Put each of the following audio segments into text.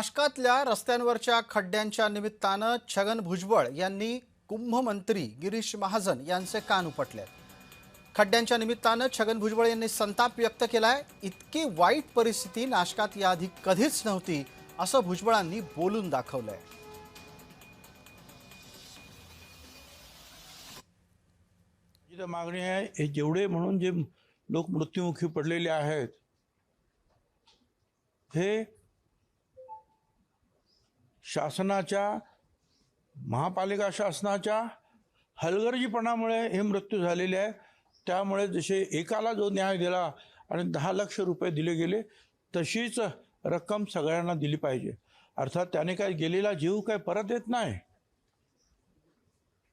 नाशकातल्या रस्त्यांवरच्या खड्ड्यांच्या निमित्तानं छगन भुजबळ यांनी कुंभमंत्री गिरीश महाजन यांचे कान उपटले। खड्ड्यांच्या निमित्तानं छगन भुजबळ यांनी संताप व्यक्त केलाय। इतकी वाईट परिस्थिती नाशकात याआधी कधीच नव्हती असं भुजबळांनी बोलून दाखवलंय। जी मागणी आहे हे जेवढे म्हणून जे लोक मृत्युमुखी पडलेले आहेत हे शासनाच्या महापालिका शासनाच्या हलगर्जीपणामुळे हे मृत्यू झालेले आहे। त्यामुळे जसे एकाला जो न्याय दिला आणि 10 लाख रुपये दिले गेले तशीच रक्कम सगळ्यांना दिली पाहिजे। अर्थात त्याने काय गेलेला जीव काय परत येत नाही,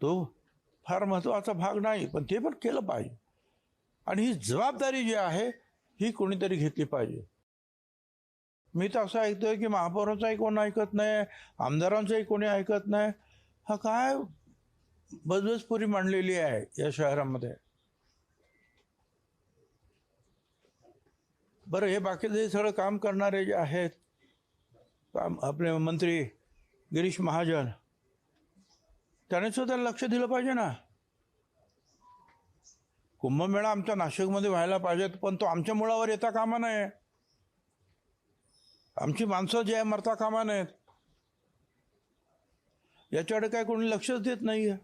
तो फार महत्त्वाचा भाग नाही, पण ते पण केलं पाहिजे। आणि ही जबाबदारी जी आहे ही कोणीतरी घेतली पाहिजे। मी तर असं ऐकतोय की महापौरांचाही कोण ऐकत नाही, आमदारांचंही कोणी ऐकत नाही। हा काय बजबजपुरी मांडलेली आहे या शहरामध्ये। बरं, हे बाकीचे सगळं काम करणारे जे आहेत आपले मंत्री गिरीश महाजन, त्याने सुद्धा लक्ष दिलं पाहिजे ना। कुंभमेळा आमच्या नाशिकमध्ये व्हायला पाहिजे, पण तो आमच्या मुळावर येता कामा नये। आमची माणसं जी आहे मरता कामा नयेत, याच्याकडे काय कोणी लक्षच देत नाहीये।